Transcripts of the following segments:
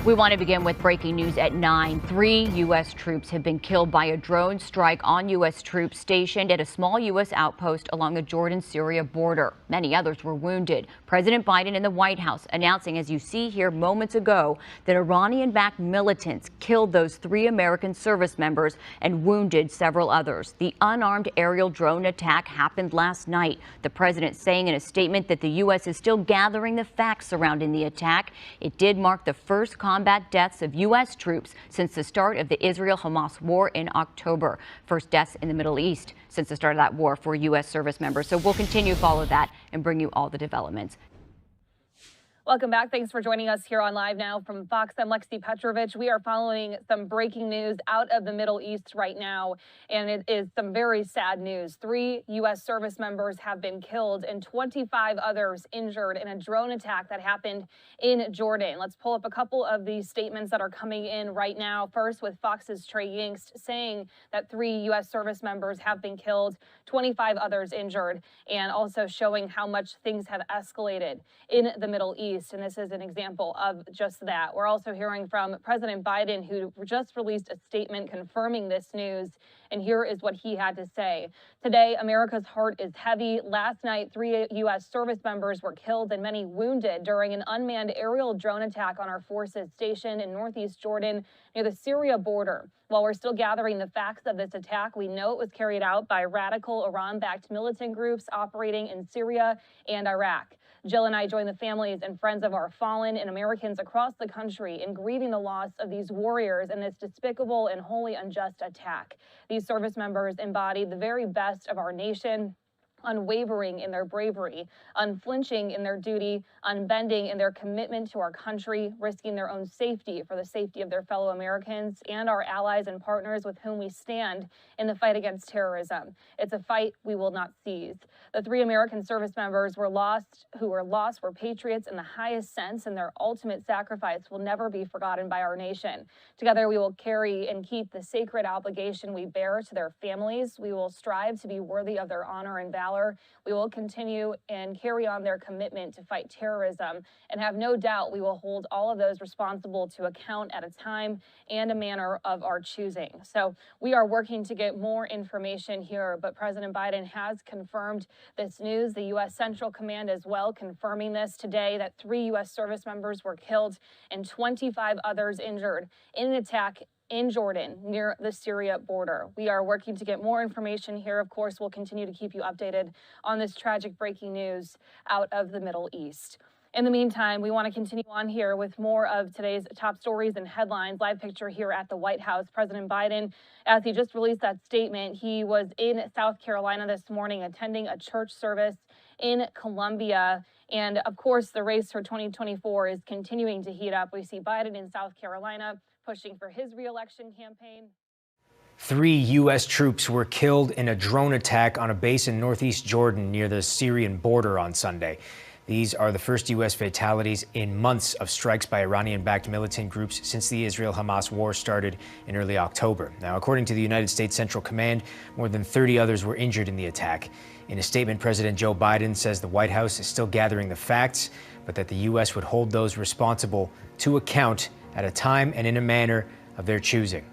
We want to begin with breaking news at 9. 3 U.S. troops have been killed by a drone strike on U.S. troops stationed at a small U.S. outpost along the Jordan-Syria border. Many others were wounded. President Biden in the White House announcing, as you see here moments ago, that Iranian-backed militants killed those 3 American service members and wounded several others. The unarmed aerial drone attack happened last night. The president saying in a statement that the U.S. is still gathering the facts surrounding the attack. It did mark the first combat deaths of U.S. troops since the start of the Israel-Hamas war in October. First deaths in the Middle East since the start of that war for U.S. service members. So we'll continue to follow that and bring you all the developments. Welcome back. Thanks for joining us here on Live Now from Fox. I'm Lexi Petrovich. We are following some breaking news out of the Middle East right now, and it is some very sad news. 3 U.S. service members have been killed and 25 others injured in a drone attack that happened in Jordan. Let's pull up a couple of these statements that are coming in right now. First, with Fox's Trey Yingst saying that 3 U.S. service members have been killed, 25 others injured, and also showing how much things have escalated in the Middle East. And this is an example of just that. We're also hearing from President Biden, who just released a statement confirming this news. And here is what he had to say. Today, America's heart is heavy. Last night, 3 U.S. service members were killed and many wounded during an unmanned aerial drone attack on our forces stationed in northeast Jordan near the Syria border. While we're still gathering the facts of this attack, we know it was carried out by radical Iran-backed militant groups operating in Syria and Iraq. Jill and I join the families and friends of our fallen and Americans across the country in grieving the loss of these warriors in this despicable and wholly unjust attack. These service members embodied the very best of our nation, unwavering in their bravery, unflinching in their duty, unbending in their commitment to our country, risking their own safety for the safety of their fellow Americans and our allies and partners with whom we stand in the fight against terrorism. It's a fight we will not seize. The 3 American service members who were lost were patriots in the highest sense, and their ultimate sacrifice will never be forgotten by our nation. Together, we will carry and keep the sacred obligation we bear to their families. We will strive to be worthy of their honor and valor. We will continue and carry on their commitment to fight terrorism, and have no doubt we will hold all of those responsible to account at a time and a manner of our choosing. So we are working to get more information here, but President Biden has confirmed this news. The U.S. Central Command as well confirming this today, that 3 U.S. service members were killed and 25 others injured in an attack in Jordan near the Syria border. We are working to get more information here. Of course, we'll continue to keep you updated on this tragic breaking news out of the Middle East. In the meantime, we want to continue on here with more of today's top stories and headlines. Live picture here at the White House. President Biden, as he just released that statement, he was in South Carolina this morning attending a church service in Columbia. And of course, the race for 2024 is continuing to heat up. We see Biden in South Carolina pushing for his re-election campaign. 3 U.S. troops were killed in a drone attack on a base in northeast Jordan near the Syrian border on Sunday. These are the first U.S. fatalities in months of strikes by Iranian-backed militant groups since the Israel-Hamas war started in early October. Now, according to the United States Central Command, more than 30 others were injured in the attack. In a statement, President Joe Biden says the White House is still gathering the facts, but that the U.S. would hold those responsible to account at a time and in a manner of their choosing.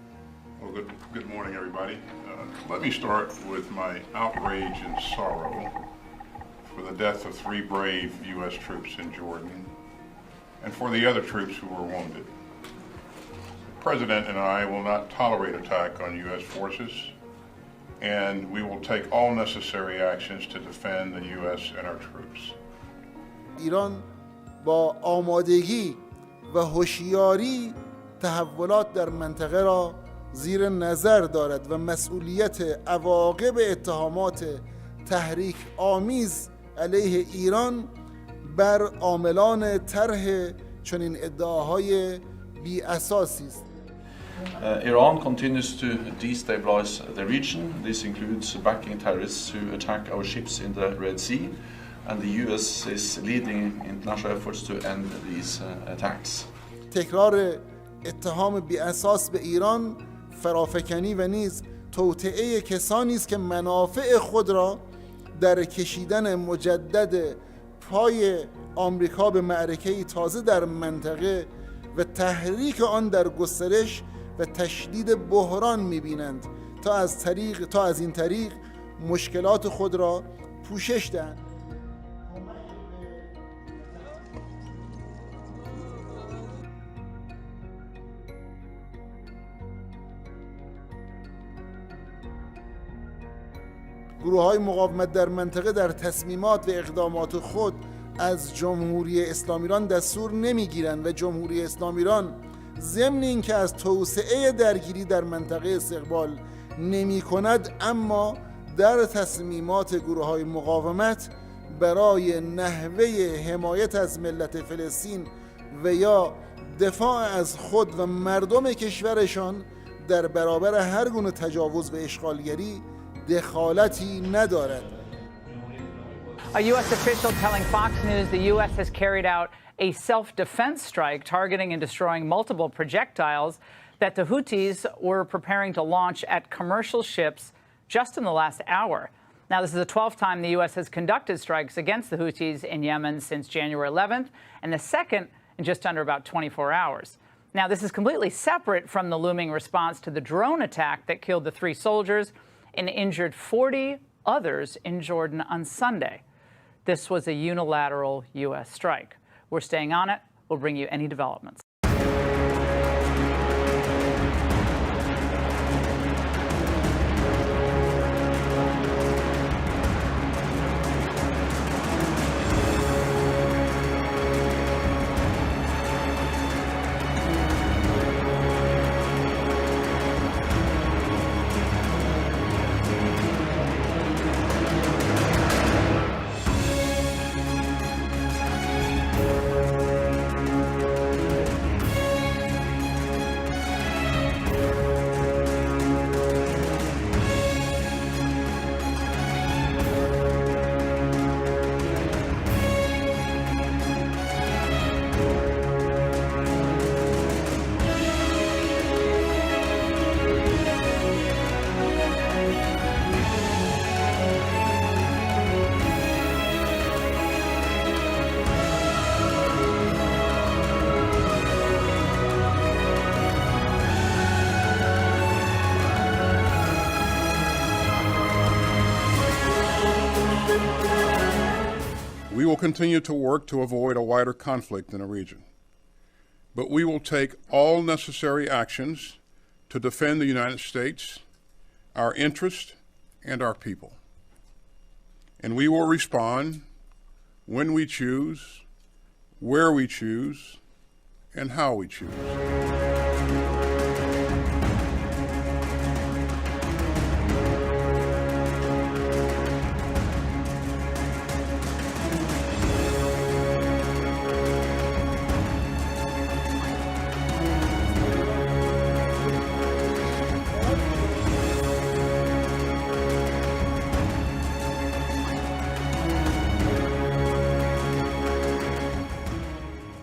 Well, good morning, everybody. Let me start with my outrage and sorrow for the death of 3 brave U.S. troops in Jordan and for the other troops who were wounded. The President and I will not tolerate attack on U.S. forces, and we will take all necessary actions to defend the U.S. and our troops. ایران با آمادگی و هوشیاری تحولات در منطقه را زیر نظر دارد و مسئولیت عواقب اتهامات تحریک آمیز علیه ایران بر عاملان طرح چنین ادعاهای بی اساسی است. Iran continues to destabilize the region. This includes backing terrorists who attack our ships in the Red Sea, and the U.S. is leading international efforts to end these attacks. تکرار اتهام بی اساس به ایران فرافکنی و نیز توطئه کسانی است که منافع خود را در کشیدن مجدد حریف‌های آمریکا به معرکه‌ای تازه در منطقه و تحریک آن در گسترش و تشدید بحران می‌بینند تا از این طریق مشکلات خود را پوشش دهند. گروه‌های مقاومت در منطقه در تصمیمات و اقدامات خود از جمهوری اسلامی ایران دستور نمیگیرند و جمهوری اسلامی ایران ضمن اینکه از توسعه درگیری در منطقه استقبال نمی کند، اما در تصمیمات گروه‌های مقاومت برای نحوه حمایت از ملت فلسطین و یا دفاع از خود و مردم کشورشان در برابر هر گونه تجاوز و اشغالگری دخالتی ندارد. A U.S. official telling Fox News the U.S. has carried out a self-defense strike targeting and destroying multiple projectiles that the Houthis were preparing to launch at commercial ships just in the last hour. Now, this is the 12th time the U.S. has conducted strikes against the Houthis in Yemen since January 11th, and the second in just under about 24 hours. Now, this is completely separate from the looming response to the drone attack that killed the 3 soldiers and injured 40 others in Jordan on Sunday. This was a unilateral U.S. strike. We're staying on it. We'll bring you any developments. We will continue to work to avoid a wider conflict in the region, but we will take all necessary actions to defend the United States, our interests, and our people. And we will respond when we choose, where we choose, and how we choose.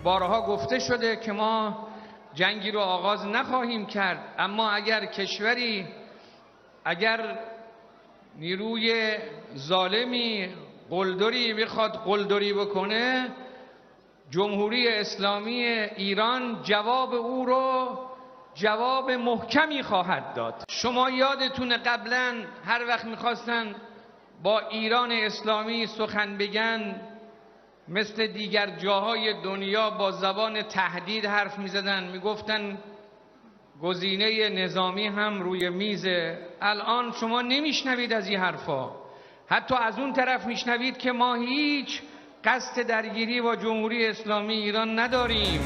بارها گفته شده که ما جنگی رو آغاز نخواهیم کرد، اما اگر نیروی ظالمی قلدری بخواد قلدری بکنه، جمهوری اسلامی ایران جواب او رو جواب محکمی خواهد داد. شما یادتونه قبلا هر وقت میخواستن با ایران اسلامی سخن بگن، مثل دیگر جاهای دنیا با زبان تهدید حرف میزدن، میگفتن گزینه نظامی هم روی میزه. الان شما نمیشنوید از این حرفا، حتی از اون طرف میشنوید که ما هیچ قصد درگیری با جمهوری اسلامی ایران نداریم.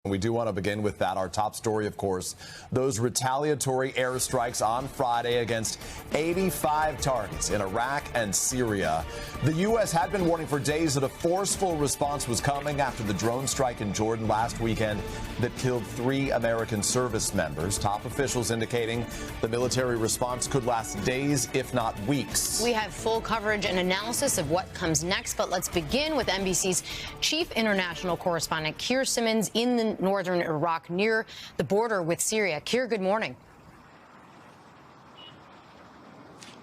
We do want to begin with that. Our top story, of course, those retaliatory airstrikes on Friday against 85 targets in Iraq and Syria. The U.S. had been warning for days that a forceful response was coming after the drone strike in Jordan last weekend that killed 3 American service members. Top officials indicating the military response could last days, if not weeks. We have full coverage and analysis of what comes next, but let's begin with NBC's chief international correspondent, Keir Simmons, in the northern Iraq near the border with Syria. Keir, good morning.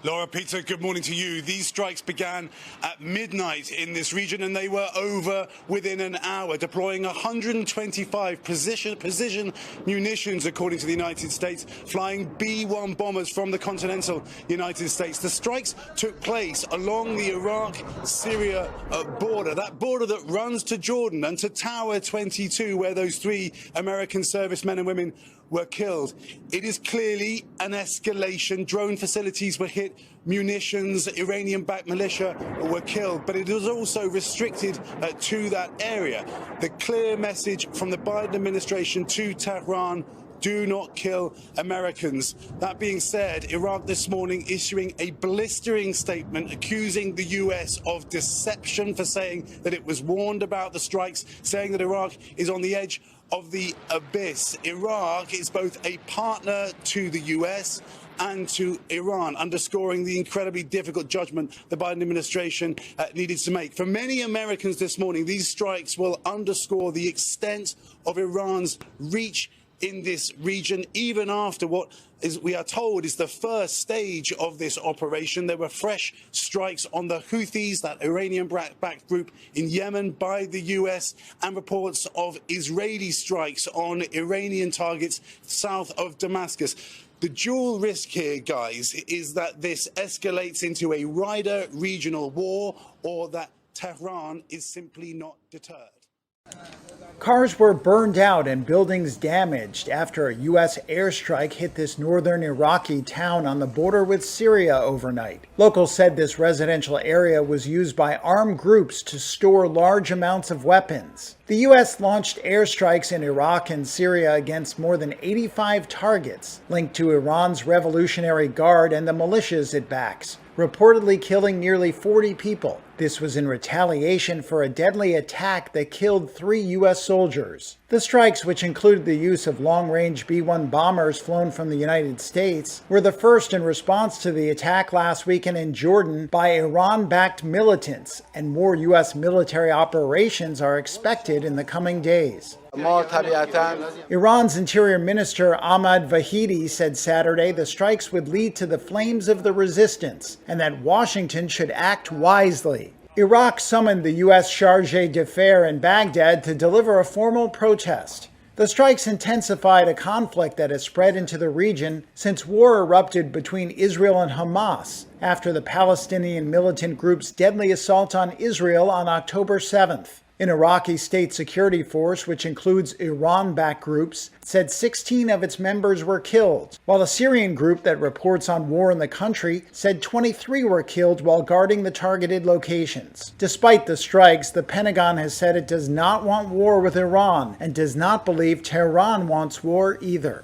Laura, Peter, good morning to you. These strikes began at midnight in this region and they were over within an hour, deploying 125 precision munitions, according to the United States, flying B-1 bombers from the continental United States. The strikes took place along the Iraq-Syria border, that border that runs to Jordan and to Tower 22, where those 3 American servicemen and women were killed. It is clearly an escalation. Drone facilities were hit, munitions, Iranian-backed militia were killed, but it was also restricted to that area. The clear message from the Biden administration to Tehran: do not kill Americans. That being said, Iraq this morning issuing a blistering statement accusing the US of deception for saying that it was warned about the strikes, saying that Iraq is on the edge of the abyss. Iraq is both a partner to the US and to Iran, underscoring the incredibly difficult judgment the Biden administration needed to make. For many Americans this morning, these strikes will underscore the extent of Iran's reach in this region, even after what we are told is the first stage of this operation. There were fresh strikes on the Houthis, that Iranian-backed group in Yemen, by the US, and reports of Israeli strikes on Iranian targets south of Damascus. The dual risk here, guys, is that this escalates into a wider regional war, or that Tehran is simply not deterred. Cars were burned out and buildings damaged after a U.S. airstrike hit this northern Iraqi town on the border with Syria overnight. Locals said this residential area was used by armed groups to store large amounts of weapons. The U.S. launched airstrikes in Iraq and Syria against more than 85 targets linked to Iran's Revolutionary Guard and the militias it backs, reportedly killing nearly 40 people. This was in retaliation for a deadly attack that killed 3 U.S. soldiers. The strikes, which included the use of long-range B-1 bombers flown from the United States, were the first in response to the attack last weekend in Jordan by Iran-backed militants, and more U.S. military operations are expected in the coming days. Iran's Interior Minister Ahmad Vahidi said Saturday the strikes would lead to the flames of the resistance and that Washington should act wisely. Iraq summoned the U.S. Chargé d'Affaires in Baghdad to deliver a formal protest. The strikes intensified a conflict that has spread into the region since war erupted between Israel and Hamas after the Palestinian militant group's deadly assault on Israel on October 7th. An Iraqi state security force, which includes Iran-backed groups, said 16 of its members were killed, while a Syrian group that reports on war in the country said 23 were killed while guarding the targeted locations. Despite the strikes, the Pentagon has said it does not want war with Iran and does not believe Tehran wants war either.